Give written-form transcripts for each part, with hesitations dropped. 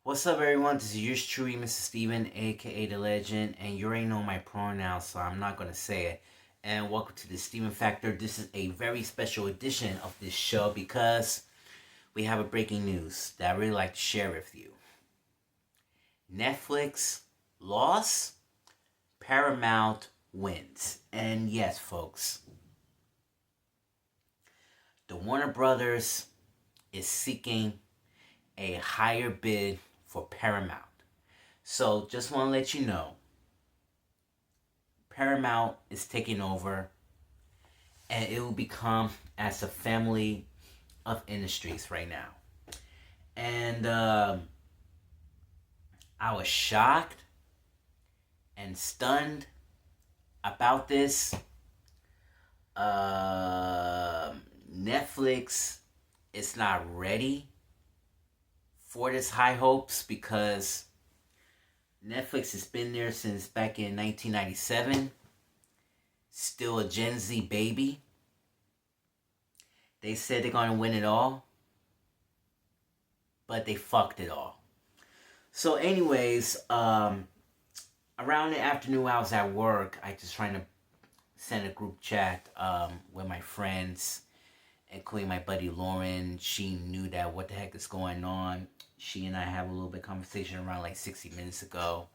What's up, everyone? This is yours truly, Mr. Steven, aka The Legend, and you already know my pronouns, so I'm not going to say it. And welcome to the Steven Factor. This is a very special edition of this show because we have a breaking news that I really like to share with you. Netflix lost, Paramount wins. And yes, folks, the Warner Brothers is seeking a higher bid for Paramount. So just want to let you know, Paramount is taking over and it will become as a family of industries right now. And I was shocked and stunned about this. Netflix is not ready for this high hopes because Netflix has been there since back in 1997. Still a Gen Z baby. They said they're going to win it all, but they fucked it all. So anyways, around the afternoon I was at work. I just trying to send a group chat with my friends, including my buddy Lauren. She knew that what the heck is going on. She and I have a little bit of conversation around like 60 minutes ago.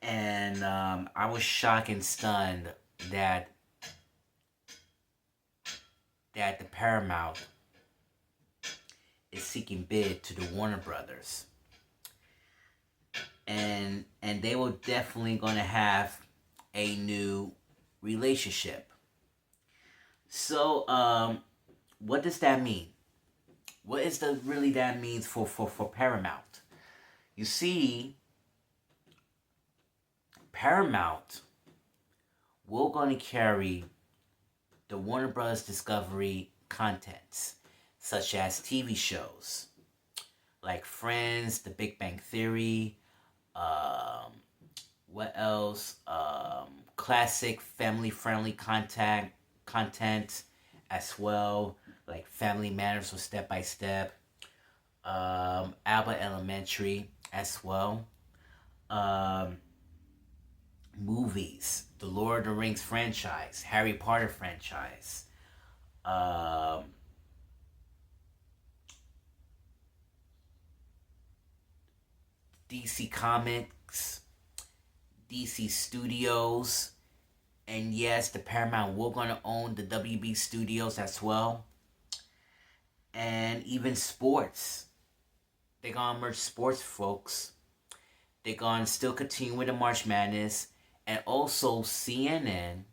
And I was shocked and stunned that the Paramount is seeking bid to the Warner Brothers. And they were definitely going to have a new relationship. So what does that mean? What is the really that means for Paramount? You see, Paramount will going to carry the Warner Brothers Discovery contents, such as TV shows like Friends, The Big Bang Theory, what else? Classic family-friendly content as well, like Family Matters or Step by Step, Alba Elementary as well. Movies, the Lord of the Rings franchise, Harry Potter franchise, DC Comics, DC Studios, and yes, the Paramount will going to own the WB Studios as well, and even sports. They're going to merge sports, folks. They're going to still continue with the March Madness, and also CNN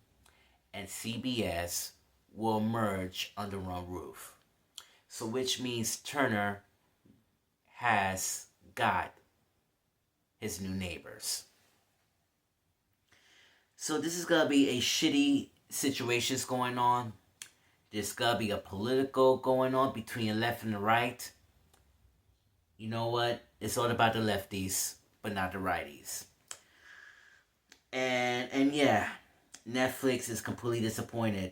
and CBS will merge under one roof. So which means Turner has got his new neighbors. So this is going to be a shitty situations going on. There's going to be a political going on between the left and the right. You know what? It's all about the lefties, but not the righties. And yeah, Netflix is completely disappointed.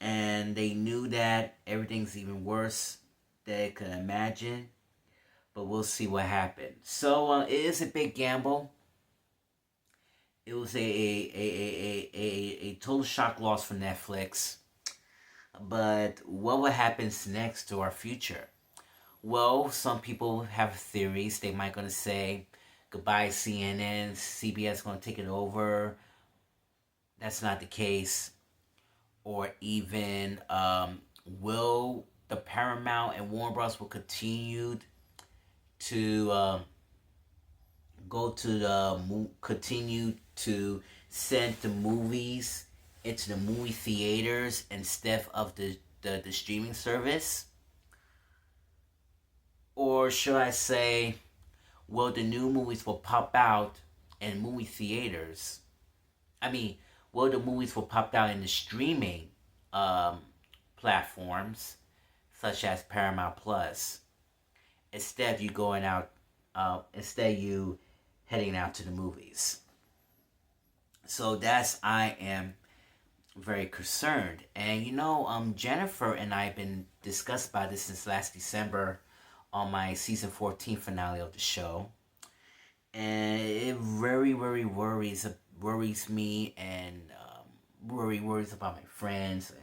And they knew that everything's even worse than they could imagine. But we'll see what happens. So it is a big gamble. It was a total shock loss for Netflix. But what will happen next to our future? Well, some people have theories. They might gonna say, goodbye CNN, CBS gonna take it over. That's not the case. Or even, will the Paramount and Warner Bros. Will continue to continue to send the movies into the movie theaters instead of the streaming service? Or should I say, well, the new movies will pop out in movie theaters? Well, the movies will pop out in the streaming platforms, such as Paramount Plus, instead you going out, instead you heading out to the movies. So I am very concerned. And Jennifer and I have been discussed about this since last December on my season 14 finale of the show, and it very very worries me, and worries about my friends, and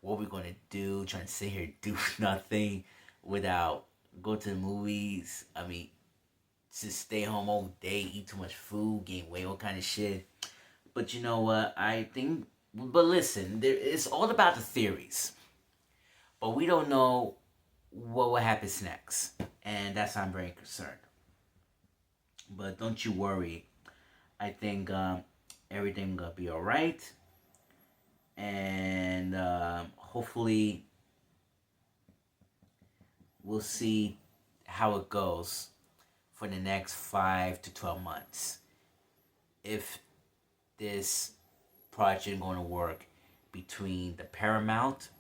what we're gonna do. Trying to sit here and do nothing without go to the movies. I mean, just stay home all day, eat too much food, gain weight, all kind of shit. But you know what? I think. But listen, it's all about the theories. But we don't know what will happen next, and that's why I'm very concerned. But don't you worry. I think everything gonna be all right, and hopefully we'll see how it goes for the next 5 to 12 months. If this project going to work between the Paramount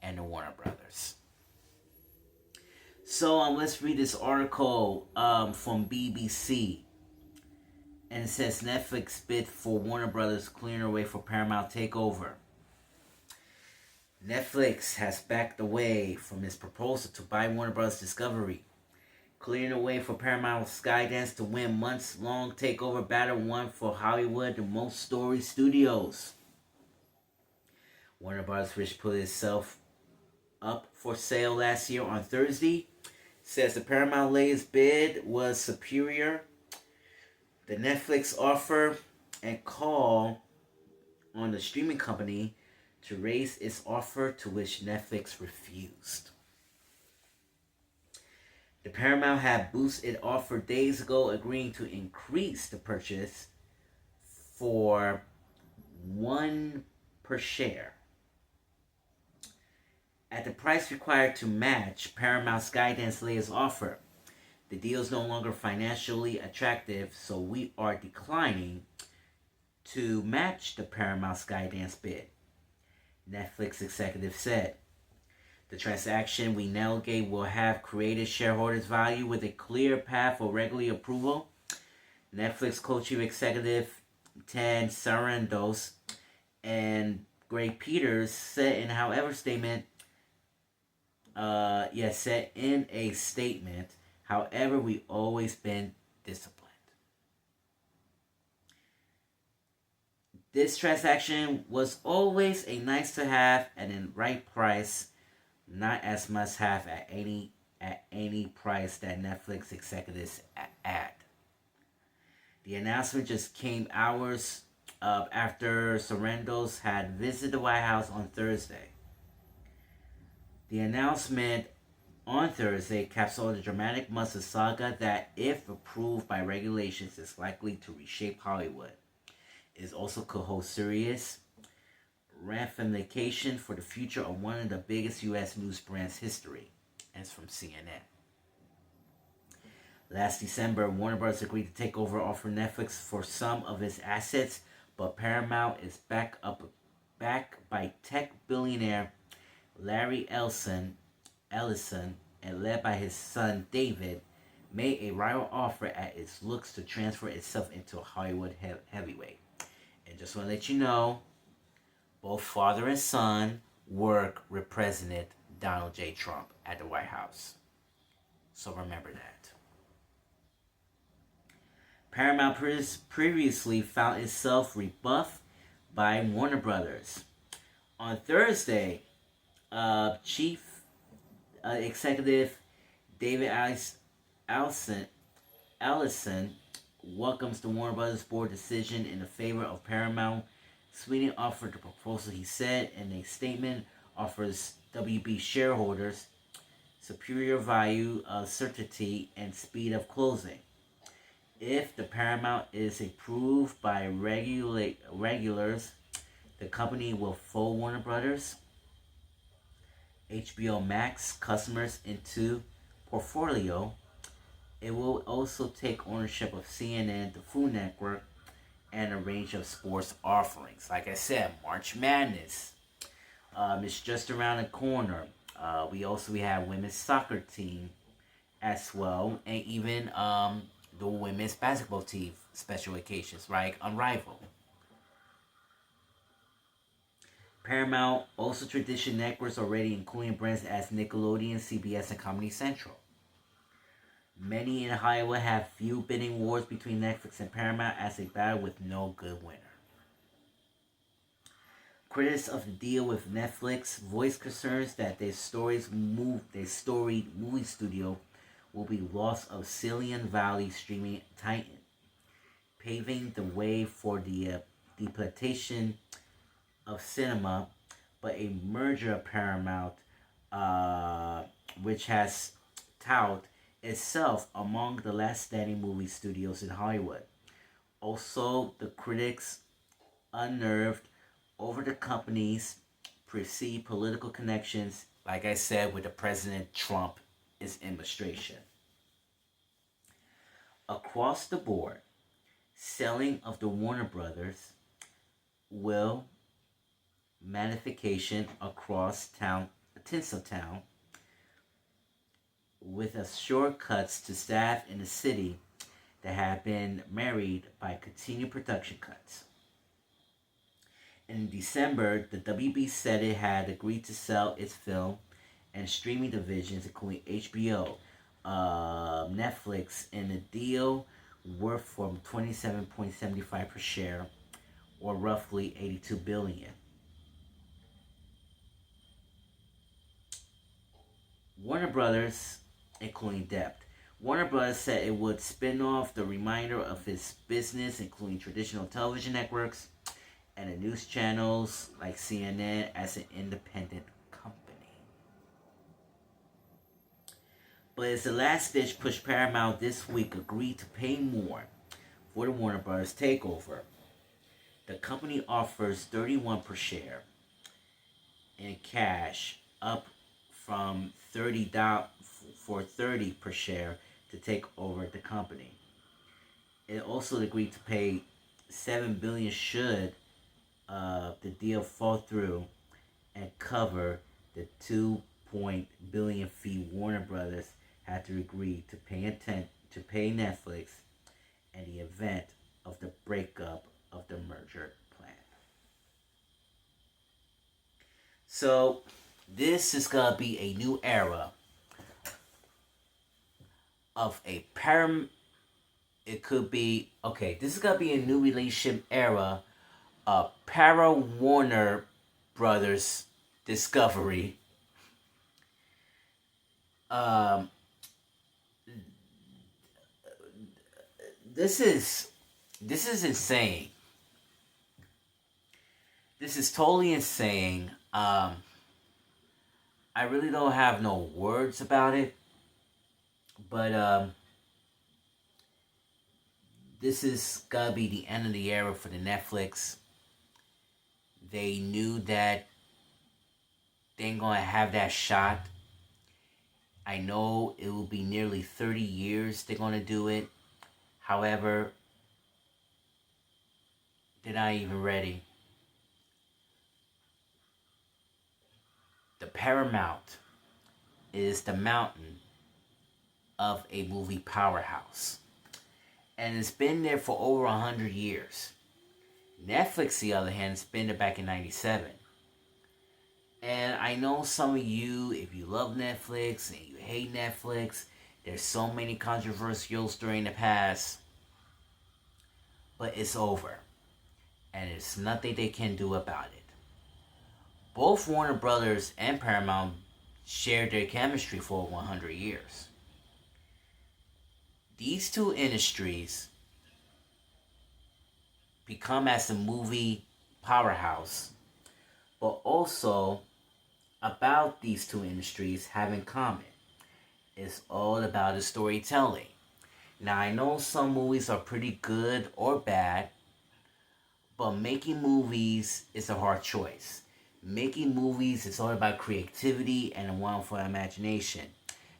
and the Warner Brothers. So let's read this article from BBC. And it says Netflix bid for Warner Brothers clearing away for Paramount takeover. Netflix has backed away from its proposal to buy Warner Brothers Discovery, clearing the way for Paramount Skydance to win months-long takeover battle one for Hollywood, the most storied studios. Warner Brothers, which put itself up for sale last year on Thursday, says the Paramount latest bid was superior. The Netflix offer and call on the streaming company to raise its offer, to which Netflix refused. The Paramount had boosted its offer days ago, agreeing to increase the purchase for $1 per share. At the price required to match Paramount Skydance's latest offer, the deal is no longer financially attractive, so we are declining to match the Paramount Skydance bid, Netflix executive said. The transaction we navigate will have created shareholders' value with a clear path for regulatory approval, Netflix co-chief executive Ted Sarandos and Greg Peters said in however statement. Said in a statement. However, we always been disciplined. This transaction was always a nice to have and in right price, not as must have at any price that Netflix executives add. The announcement just came hours after Sarandos had visited the White House on Thursday. The announcement on Thursday caps off the dramatic months of saga that, if approved by regulations, is likely to reshape Hollywood. It also could hold serious ramifications for the future of one of the biggest U.S. news brands' history. And it's from CNN. Last December, Warner Bros. Agreed to take over offering Netflix for some of its assets, but Paramount is backed by tech billionaire Larry Ellison, and led by his son David, made a rival offer at its looks to transfer itself into a Hollywood heavyweight. And just want to let you know, both father and son work with President Donald J. Trump at the White House. So remember that. Paramount previously found itself rebuffed by Warner Brothers. On Thursday, Chief Executive David Allison welcomes the Warner Brothers board decision in favor of Paramount. Sweeney offered the proposal, he said in a statement, offers WB shareholders superior value, certainty, and speed of closing. If the Paramount is approved by regulars, the company will fold Warner Brothers HBO Max customers into portfolio. It will also take ownership of CNN, the Food Network, and a range of sports offerings. Like I said, March Madness is just around the corner. We have women's soccer team as well, and even the women's basketball team special occasions, right? Unrivaled. Paramount also tradition networks already, including brands as Nickelodeon, CBS, and Comedy Central. Many in Hollywood have few bidding wars between Netflix and Paramount as they battle with no good winner. Critics of the deal with Netflix voiced concerns that their storied movie studio will be lost of Silicon Valley streaming titan, paving the way for the depletion of cinema, but a merger of Paramount, which has touted itself among the last standing movie studios in Hollywood. Also, the critics unnerved over the company's perceived political connections, like I said, with the President Trump's administration. Across the board, selling of the Warner Brothers will magnification across town, Tinseltown, with a shortcuts to staff in the city that have been married by continued production cuts. In December, the WB said it had agreed to sell its film and streaming divisions, including HBO, Netflix, in a deal worth from 27.75 per share, or roughly 82 billion. Warner Brothers, including debt. Warner Brothers said it would spin off the remainder of its business, including traditional television networks and the news channels like CNN, as an independent company. But as the last ditch push, Paramount this week agreed to pay more for the Warner Brothers takeover. The company offers 31 per share in cash, up from $30 per share to take over the company. It also agreed to pay $7 billion should the deal fall through, and cover the $2 billion fee Warner Brothers had to agree to pay Netflix in the event of the breakup of the merger plan. So this is gonna be a new era of a It could be okay. This is gonna be a new relationship era. Para Warner Brothers Discovery. Um, this is insane. This is totally insane. I really don't have no words about it, but this is gonna be the end of the era for the Netflix. They knew that they ain't gonna have that shot. I know it will be nearly 30 years they're gonna do it. However, they're not even ready. The Paramount is the mountain of a movie powerhouse. And it's been there for over 100 years. Netflix, the other hand, has been there back in 97. And I know some of you, if you love Netflix and you hate Netflix, there's so many controversials during the past. But it's over. And there's nothing they can do about it. Both Warner Brothers and Paramount shared their chemistry for 100 years. These two industries become as a movie powerhouse, but also about these two industries have in common. It's all about the storytelling. Now, I know some movies are pretty good or bad, but making movies is a hard choice. Making movies is all about creativity and a wonderful imagination.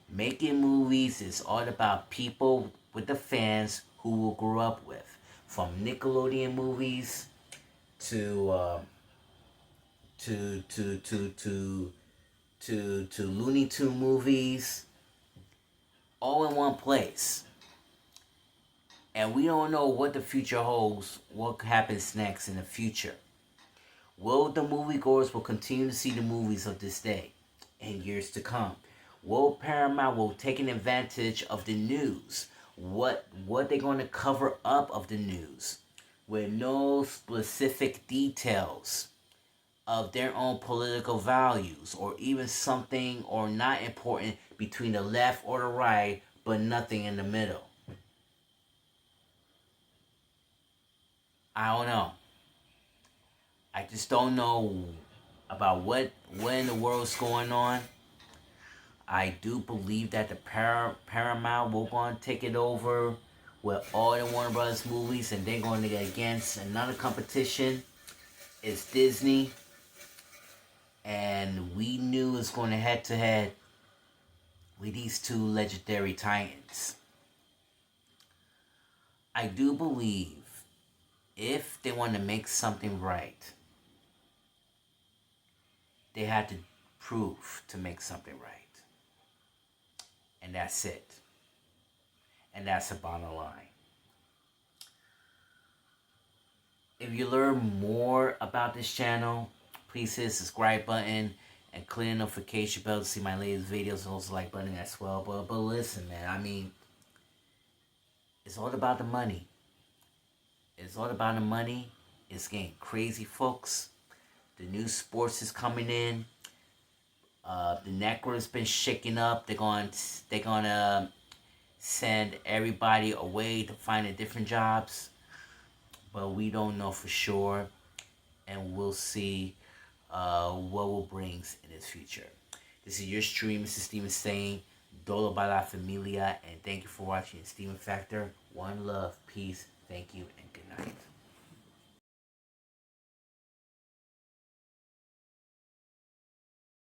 Making movies is all about people with the fans who will grow up with. From Nickelodeon movies to Looney Tune movies, all in one place. And we don't know what the future holds, what happens next in the future. Will the moviegoers will continue to see the movies of this day in years to come? Will Paramount will taking advantage of the news? What they're going to cover up of the news with no specific details of their own political values or even something or not important between the left or the right, but nothing in the middle. I don't know. I just don't know about what in the world's going on. I do believe that the Paramount will going to take it over with all the Warner Brothers movies, and they're going to get against another competition. It's Disney, and we knew it's going to head to head with these two legendary titans. I do believe if they want to make something right, they had to prove to make something right. And that's it. And that's the bottom line. If you learn more about this channel, please hit the subscribe button and click the notification bell to see my latest videos, and also like button as well. But listen, man, I mean, it's all about the money. It's all about the money. It's getting crazy, folks. The new sports is coming in. The network's been shaking up. They're gonna send everybody away to find different jobs, but we don't know for sure, and we'll see what will brings in its future. This is your stream, Mr. Steven saying, Dolo by la Familia, and thank you for watching Steven Factor. One love, peace, thank you, and good.